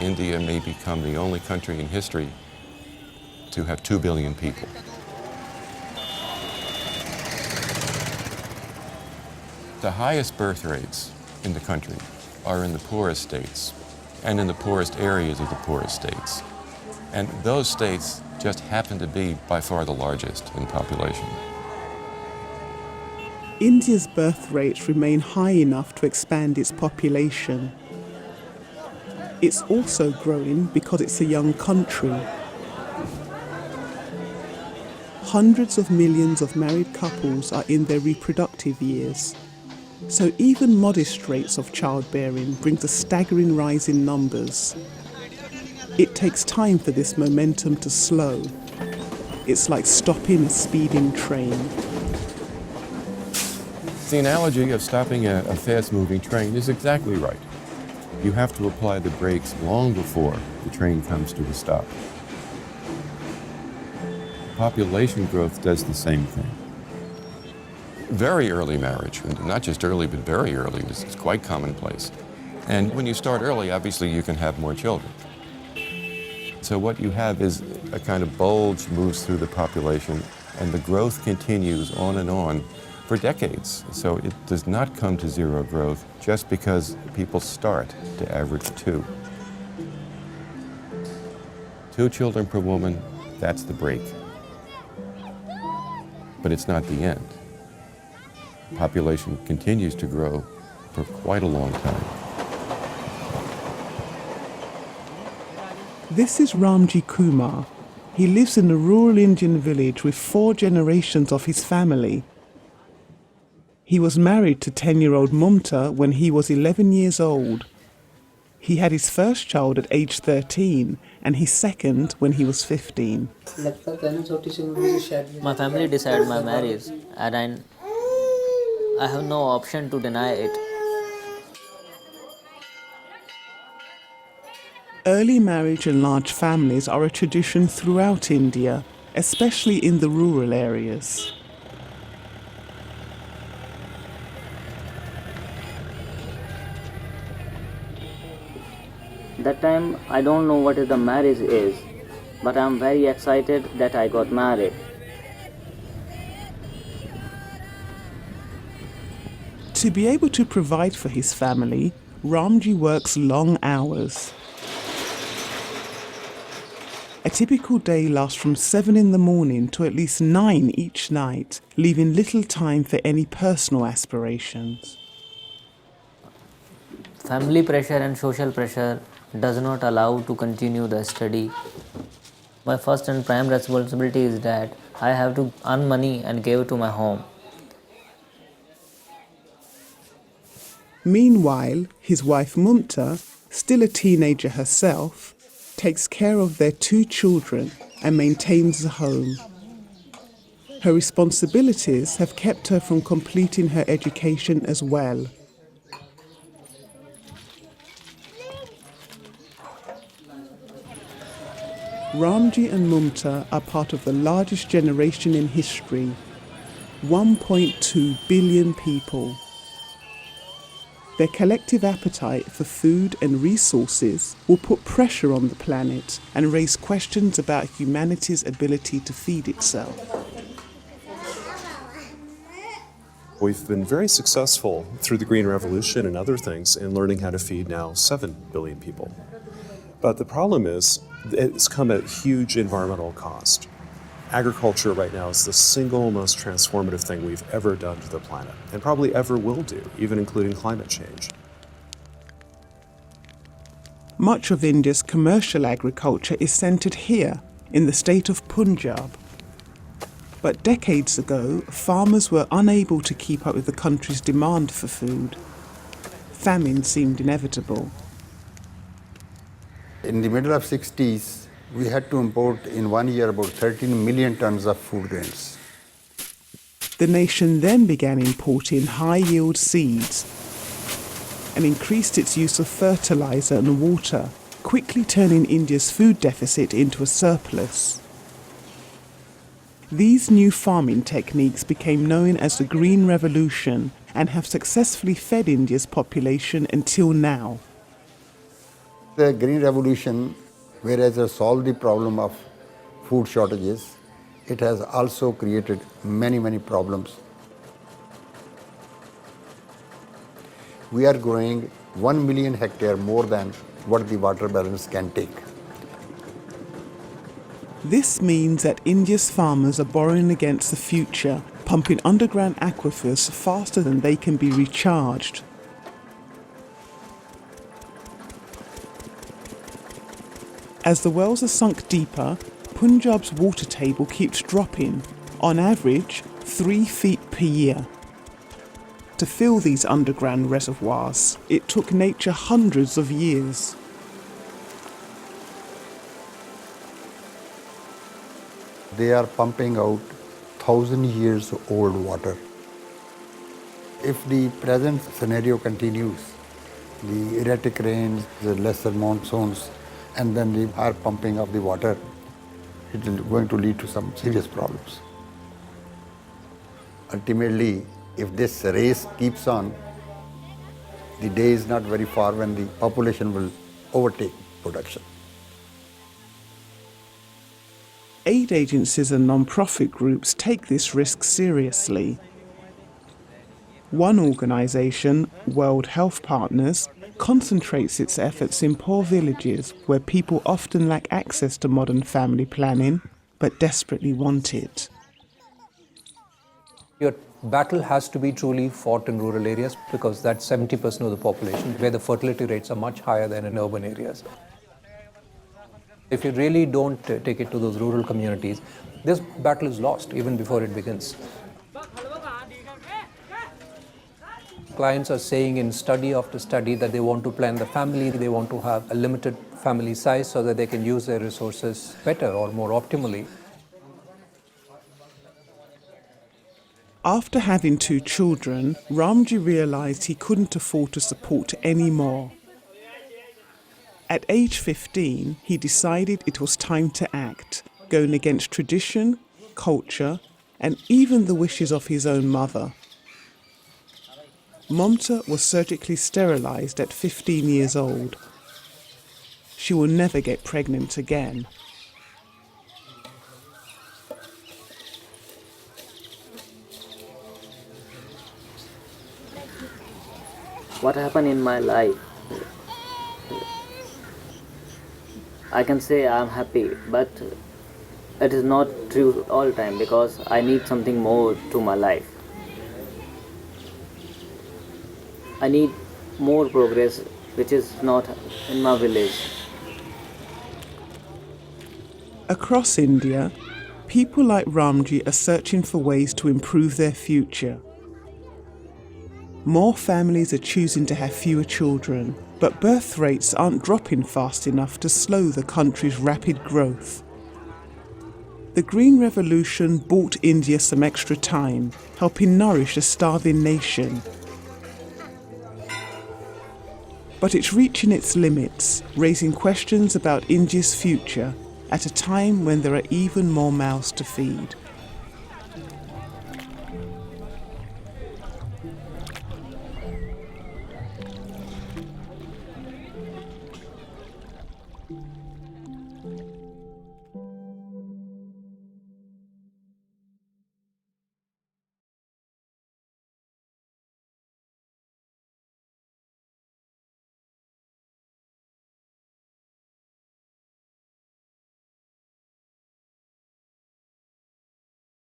India may become the only country in history to have 2 billion people. The highest birth rates in the country are in the poorest states and in the poorest areas of the poorest states. And those states just happen to be by far the largest in population. India's birth rates remain high enough to expand its population. It's also growing because it's a young country. Hundreds of millions of married couples are in their reproductive years. So even modest rates of childbearing brings a staggering rise in numbers. It takes time for this momentum to slow. It's like stopping a speeding train. The analogy of stopping a fast-moving train is exactly right. You have to apply the brakes long before the train comes to a stop. Population growth does the same thing. Very early marriage, and not just early, but very early, is quite commonplace. And when you start early, obviously you can have more children. So what you have is a kind of bulge moves through the population, and the growth continues on and on for decades. So it does not come to zero growth just because people start to average 2. 2 children per woman, that's the break. But it's not the end. Population continues to grow for quite a long time. This is Ramji Kumar. He lives in a rural Indian village with 4 generations of his family. He was married to 10-year-old Mumta when he was 11 years old. He had his first child at age 13 and his second when he was 15. My family decided my marriage and I have no option to deny it. Early marriage and large families are a tradition throughout India, especially in the rural areas. That time I don't know what is the marriage is, but I'm very excited that I got married. To be able to provide for his family, Ramji works long hours. A typical day lasts from 7 in the morning to at least 9 each night, leaving little time for any personal aspirations. Family pressure and social pressure does not allow to continue the study. My first and prime responsibility is that I have to earn money and give it to my home. Meanwhile, his wife Mumta, still a teenager herself, takes care of their 2 children and maintains the home. Her responsibilities have kept her from completing her education as well. Ramji and Mumta are part of the largest generation in history, 1.2 billion people. Their collective appetite for food and resources will put pressure on the planet and raise questions about humanity's ability to feed itself. We've been very successful through the Green Revolution and other things in learning how to feed now 7 billion people. But the problem is, it's come at huge environmental cost. Agriculture right now is the single most transformative thing we've ever done to the planet, and probably ever will do, even including climate change. Much of India's commercial agriculture is centred here, in the state of Punjab. But decades ago, farmers were unable to keep up with the country's demand for food. Famine seemed inevitable. In the middle of 60s, we had to import in 1 year about 13 million tons of food grains. The nation then began importing high-yield seeds and increased its use of fertilizer and water, quickly turning India's food deficit into a surplus. These new farming techniques became known as the Green Revolution and have successfully fed India's population until now. The Green Revolution, whereas it solved the problem of food shortages, it has also created many, many problems. We are growing 1 million hectare more than what the water balance can take. This means that India's farmers are borrowing against the future, pumping underground aquifers faster than they can be recharged. As the wells are sunk deeper, Punjab's water table keeps dropping, on average 3 feet per year. To fill these underground reservoirs, it took nature hundreds of years. They are pumping out 1,000 years old water. If the present scenario continues, the erratic rains, the lesser monsoons, and then the higher pumping of the water, it is going to lead to some serious problems. Ultimately, if this race keeps on, the day is not very far when the population will overtake production. Aid agencies and non-profit groups take this risk seriously. One organisation, World Health Partners, concentrates its efforts in poor villages where people often lack access to modern family planning but desperately want it. Your battle has to be truly fought in rural areas because that's 70% of the population, where the fertility rates are much higher than in urban areas. If you really don't take it to those rural communities, this battle is lost even before it begins. Clients are saying in study after study that they want to plan the family, they want to have a limited family size so that they can use their resources better or more optimally. After having 2 children, Ramji realised he couldn't afford to support any more. At age 15, he decided it was time to act, going against tradition, culture, and even the wishes of his own mother. Mamta was surgically sterilised at 15 years old. She will never get pregnant again. What happened in my life? I can say I'm happy, but it is not true all the time because I need something more to my life. I need more progress which is not in my village. Across India, people like Ramji are searching for ways to improve their future. More families are choosing to have fewer children, but birth rates aren't dropping fast enough to slow the country's rapid growth. The Green Revolution bought India some extra time, helping nourish a starving nation. But it's reaching its limits, raising questions about India's future at a time when there are even more mouths to feed.